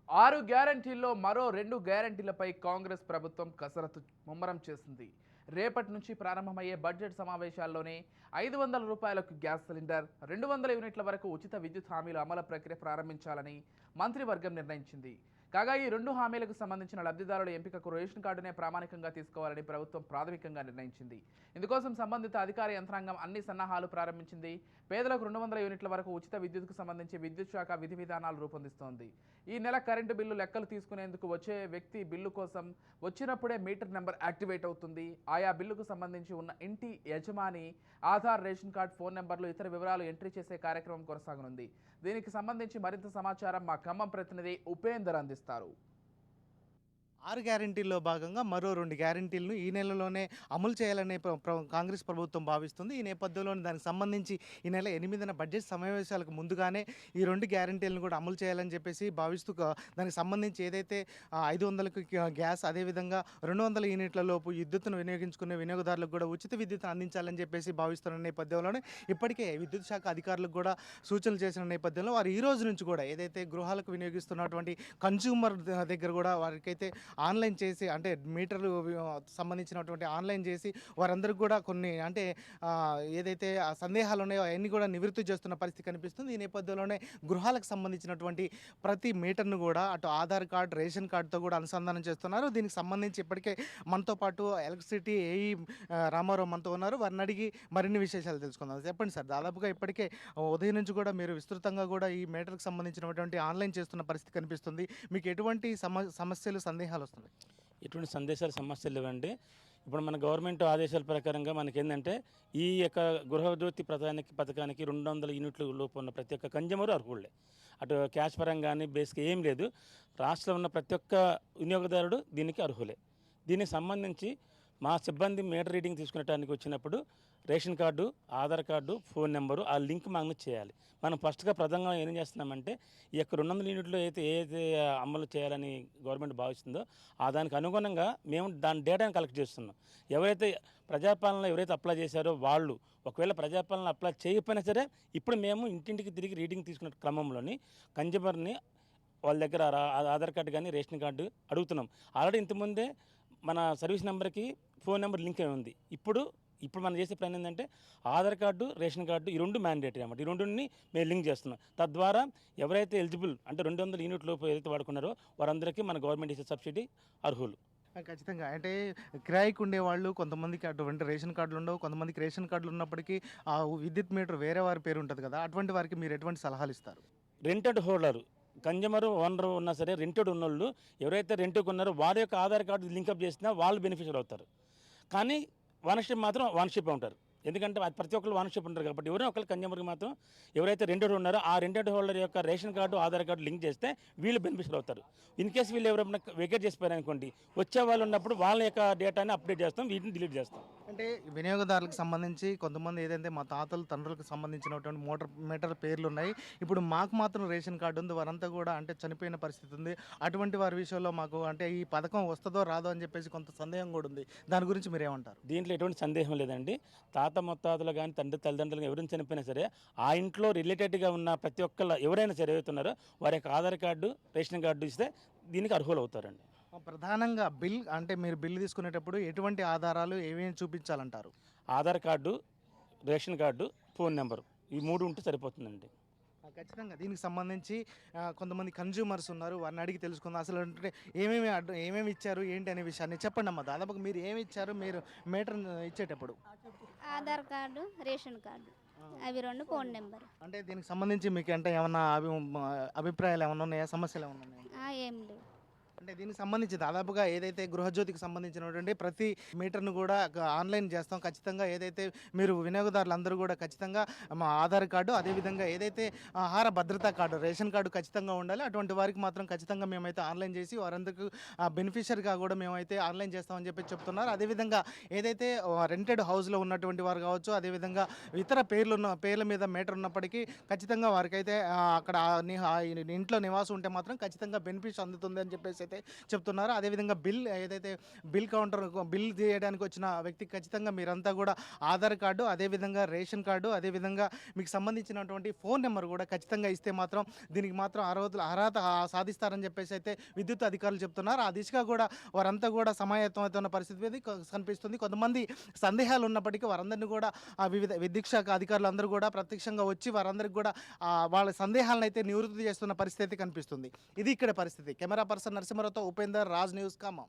6 గ్యారంటీల్లో మరో 2 గ్యారంటీలపై కాంగ్రెస్ ప్రభుత్వం కసరత్తు ముమ్మరం చేసింది. రేపటి నుంచి ప్రారంభమయ్యే బడ్జెట్ సమావేశాల్లోనే రూ. 500కు గ్యాస్ సిలిండర్, 200 యూనిట్ల వరకు ఉచిత విద్యుత్ హామీల అమలు ప్రక్రియ ప్రారంభించాలని మంత్రివర్గం నిర్ణయించింది. కాగా ఈ 2 హామీలకు సంబంధించిన లబ్ధిదారుల ఎంపికకు రేషన్ కార్డునే ప్రామాణికంగా తీసుకోవాలని ప్రభుత్వం ప్రాథమికంగా నిర్ణయించింది. ఇందుకోసం సంబంధిత అధికార యంత్రాంగం అన్ని సన్నాహాలు ప్రారంభించింది. పేదలకు 200 యూనిట్ల వరకు ఉచిత విద్యుత్కు సంబంధించి విద్యుత్ శాఖ విధి విధానాలు రూపొందిస్తోంది. ఈ నెల కరెంటు బిల్లు లెక్కలు తీసుకునేందుకు వచ్చే వ్యక్తి బిల్లు కోసం వచ్చినప్పుడే మీటర్ నెంబర్ యాక్టివేట్ అవుతుంది. ఆయా బిల్లుకు సంబంధించి ఉన్న ఇంటి యజమాని ఆధార్, రేషన్ కార్డు, ఫోన్ నెంబర్లు, ఇతర వివరాలు ఎంట్రీ చేసే కార్యక్రమం కొనసాగనుంది. దీనికి సంబంధించి మరింత సమాచారం మా ఖమ్మం ప్రతినిధి ఉపేందర్ అందిస్తారు. 6 గ్యారంటీల్లో భాగంగా మరో 2 గ్యారంటీలను ఈ నెలలోనే అమలు చేయాలనే కాంగ్రెస్ ప్రభుత్వం భావిస్తుంది. ఈ నేపథ్యంలోనే దానికి సంబంధించి ఈ నెల 8న బడ్జెట్ సమావేశాలకు ముందుగానే ఈ 2 గ్యారంటీలను కూడా అమలు చేయాలని చెప్పేసి భావిస్తూ దానికి సంబంధించి ఏదైతే 500కు గ్యాస్, అదేవిధంగా 200 యూనిట్ల లోపు విద్యుత్తును వినియోగించుకునే వినియోగదారులకు కూడా ఉచిత విద్యుత్తును అందించాలని చెప్పేసి భావిస్తున్న నేపథ్యంలోనే ఇప్పటికే విద్యుత్ శాఖ అధికారులకు కూడా సూచనలు చేసిన నేపథ్యంలో వారు ఈ రోజు నుంచి కూడా ఏదైతే గృహాలకు వినియోగిస్తున్నటువంటి కన్జ్యూమర్ దగ్గర కూడా వారికైతే ఆన్లైన్ చేసి, అంటే మీటర్లు సంబంధించినటువంటి ఆన్లైన్ చేసి వారందరికీ కూడా కొన్ని అంటే ఏదైతే సందేహాలు ఉన్నాయో అవన్నీ కూడా నివృత్తి చేస్తున్న పరిస్థితి కనిపిస్తుంది. ఈ నేపథ్యంలోనే గృహాలకు సంబంధించినటువంటి ప్రతి మీటర్ను కూడా అటు ఆధార్ కార్డు, రేషన్ కార్డుతో కూడా అనుసంధానం చేస్తున్నారు. దీనికి సంబంధించి ఇప్పటికే మనతో పాటు ఎలక్ట్రిసిటీ ఏఈ రామారావు మనతో ఉన్నారు. వారిని అడిగి మరిన్ని విశేషాలు తెలుసుకుందాం. చెప్పండి సార్, దాదాపుగా ఇప్పటికే ఉదయం నుంచి కూడా మీరు విస్తృతంగా కూడా ఈ మీటర్కి సంబంధించినటువంటి ఆన్లైన్ చేస్తున్న పరిస్థితి కనిపిస్తుంది. మీకు ఎటువంటి సమస్యలు, సందేహాలు వస్తున్నాయి? ఎటువంటి సందేశాలు, సమస్యలు లేవండి. ఇప్పుడు మన గవర్నమెంట్ ఆదేశాల ప్రకారంగా మనకేంటంటే ఈ యొక్క గృహజ్యోతి పథకానికి 200 యూనిట్లు లోపు ఉన్న ప్రతి ఒక్క కన్జ్యూమర్ అర్హులే. అటు క్యాష్ పరంగా కానీ బేస్గా ఏం లేదు. రాష్ట్రంలో ఉన్న ప్రతి ఒక్క వినియోగదారుడు దీనికి అర్హులే. దీనికి సంబంధించి మా సిబ్బంది మీటర్ రీడింగ్ తీసుకునేటానికి వచ్చినప్పుడు ration card, Aadhaar card, phone number ఆ లింక్ మనం చేయాలి. మనం ఫస్ట్గా ప్రధానంగా ఏం చేస్తున్నామంటే ఈ యొక్క 200 యూనిట్లు ఏదైతే అమలు చేయాలని గవర్నమెంట్ భావిస్తుందో దానికి అనుగుణంగా మేము దాని డేటాను కలెక్ట్ చేస్తున్నాం. ఎవరైతే ప్రజాపాలనలో అప్లై చేశారో వాళ్ళు ఒకవేళ ప్రజాపాలన అప్లై చేయకపోయినా సరే ఇప్పుడు మేము ఇంటింటికి తిరిగి రీడింగ్ తీసుకునే క్రమంలోని కన్జ్యూమర్ని వాళ్ళ దగ్గర ఆధార్ కార్డు కానీ రేషన్ కార్డు అడుగుతున్నాం. ఆల్రెడీ ఇంతకుముందే మన సర్వీస్ నెంబర్కి ఫోన్ నెంబర్ లింక్ అయి ఉంది. ఇప్పుడు మనం చేసే ప్లాన్ ఏంటంటే ఆధార్ కార్డు, రేషన్ కార్డు ఈ 2 మ్యాండేటరీ అన్నమాట. ఈ 2ని మేము లింక్ చేస్తున్నాం. తద్వారా ఎవరైతే ఎలిజిబుల్ అంటే 200 యూనిట్ లోపు ఏదైతే వాడుకున్నారో వారందరికీ మన గవర్నమెంట్ ఇచ్చే సబ్సిడీ అర్హులు. ఖచ్చితంగా. అంటే కిరాయికి ఉండేవాళ్ళు కొంతమందికి అటువంటి రేషన్ కార్డులు ఉండవు, కొంతమందికి రేషన్ కార్డులు ఉన్నప్పటికీ ఆ విద్యుత్ మీటర్ వేరే వారి పేరు ఉంటుంది కదా, అటువంటి వారికి మీరు ఎటువంటి సలహాలు ఇస్తారు? రెంటెడ్ హోల్డర్, కన్జ్యూమర్, ఓనర్ ఉన్నా సరే రెంటెడ్ ఉన్నోళ్ళు ఎవరైతే రెంట్కి ఉన్నారో వారి యొక్క ఆధార్ కార్డు లింకప్ చేసినా వాళ్ళు బెనిఫిషియర్ అవుతారు. కానీ ఓనర్షిప్ మాత్రం ఓనర్షిప్ ఉంటారు. ఎందుకంటే ప్రతి ఒక్కరు ఓనర్షిప్ ఉంటారు కాబట్టి ఎవరైనా ఒకళ్ళు కన్జ్యూమర్కి మాత్రం ఎవరైతే రెంటెడ్ ఉన్నారో ఆ రెంటెడ్ హోల్డర్ యొక్క ration card, Aadhaar card link చేస్తే వీళ్ళు బెనిఫిషియర్ అవుతారు. ఇన్ కేసు వీళ్ళు ఎవరైనా వెకేట్ చేసిపోయారనుకోండి, వచ్చే వాళ్ళు ఉన్నప్పుడు వాళ్ళ యొక్క డేటాని అప్డేట్ చేస్తాం, వీటిని డిలీట్ చేస్తాం. అంటే వినియోగదారులకు సంబంధించి కొంతమంది ఏదైతే మా తాతలు, తండ్రులకు సంబంధించినటువంటి మీటర్ పేర్లు ఉన్నాయి, ఇప్పుడు మాకు మాత్రం రేషన్ కార్డు ఉంది, వారంతా కూడా అంటే చనిపోయిన పరిస్థితి ఉంది. అటువంటి వారి విషయంలో మాకు అంటే ఈ పథకం వస్తుందో రాదో అని చెప్పేసి కొంత సందేహం కూడా ఉంది. దాని గురించి మీరు ఏమంటారు? దీంట్లో ఎటువంటి సందేహం లేదండి. తాత ముత్తాతలు కానీ తల్లిదండ్రులు ఎవరైనా చనిపోయినా సరే ఆ ఇంట్లో రిలేటెడ్గా ఉన్న ప్రతి ఒక్కళ్ళు ఎవరైనా సరే అవుతున్నారో వారి యొక్క ఆధార్ కార్డు, రేషన్ కార్డు ఇస్తే దీనికి అర్హులు అవుతారండి. ప్రధానంగా అంటే మీరు బిల్లు తీసుకునేటప్పుడు ఎటువంటి ఆధారాలు ఏమేమి చూపించాలంటారు? Aadhaar card, ration card, phone number ఈ 3 ఉంటే సరిపోతుందండి. ఖచ్చితంగా. దీనికి సంబంధించి కొంతమంది కన్జ్యూమర్స్ ఉన్నారు, వారిని అడిగి తెలుసుకుందాం. అసలు అంటే ఏమేమి ఇచ్చారు ఏంటి అనే విషయాన్ని చెప్పండి అమ్మా. దాదాపుగా మీరు ఏమి ఇచ్చారు మీరు మీటర్ ఇచ్చేటప్పుడు? ఆధార్ కార్డు, రేషన్ కార్డు, అవి 2, ఫోన్ నెంబర్. అంటే దీనికి సంబంధించి మీకు అంటే ఏమన్నా అభిప్రాయాలు ఏమన్నా ఉన్నాయా, సమస్యలు ఏమన్నా ఉన్నాయా? ఏం లేవు. అంటే దీనికి సంబంధించి దాదాపుగా ఏదైతే గృహజ్యోతికి సంబంధించినటువంటి ప్రతి మీటర్ను కూడా ఆన్లైన్ చేస్తాం. ఖచ్చితంగా ఏదైతే మీరు వినియోగదారులందరూ కూడా ఖచ్చితంగా మా ఆధార్ కార్డు, అదేవిధంగా ఏదైతే ఆహార భద్రతా కార్డు, రేషన్ కార్డు ఖచ్చితంగా ఉండాలి. అటువంటి వారికి మాత్రం ఖచ్చితంగా మేమైతే ఆన్లైన్ చేసి వారందరికీ బెనిఫిషియరీగా కూడా మేమైతే ఆన్లైన్ చేస్తామని చెప్పి చెప్తున్నారు. అదేవిధంగా ఏదైతే రెంటెడ్ హౌస్లో ఉన్నటువంటి వారు కావచ్చు, అదేవిధంగా ఇతర పేర్ల మీద మీటర్ ఉన్నప్పటికీ ఖచ్చితంగా వారికైతే అక్కడ ఇంట్లో నివాసం ఉంటే మాత్రం ఖచ్చితంగా బెనిఫిట్ అందుతుంది అని చెప్పేసి అయితే చెప్తున్నారు. అదేవిధంగా ఏదైతే బిల్ చేయడానికి వచ్చిన వ్యక్తికి ఖచ్చితంగా మీరంతా కూడా ఆధార్ కార్డు, అదేవిధంగా రేషన్ కార్డు, అదేవిధంగా మీకు సంబంధించినటువంటి ఫోన్ నెంబర్ కూడా ఖచ్చితంగా ఇస్తే మాత్రం దీనికి మాత్రం అర్హత సాధిస్తారని చెప్పేసి అయితే విద్యుత్ అధికారులు చెప్తున్నారు. ఆ దిశగా కూడా వారంతా కూడా సమాయత్తం అవుతున్న పరిస్థితి మీద కనిపిస్తుంది. కొంతమంది సందేహాలు ఉన్నప్పటికీ వారందరినీ కూడా వివిధ విద్యుత్ శాఖ అధికారులు అందరూ కూడా ప్రత్యక్షంగా వచ్చి వారందరికీ కూడా వాళ్ళ సందేహాలను అయితే నివృత్తి చేస్తున్న పరిస్థితి కనిపిస్తుంది. ఇది ఇక్కడ పరిస్థితి. కెమెరా పర్సన్ నరసింహరావుతో ఉపేందర్, రాజ్ న్యూస్, ఖమ్మం.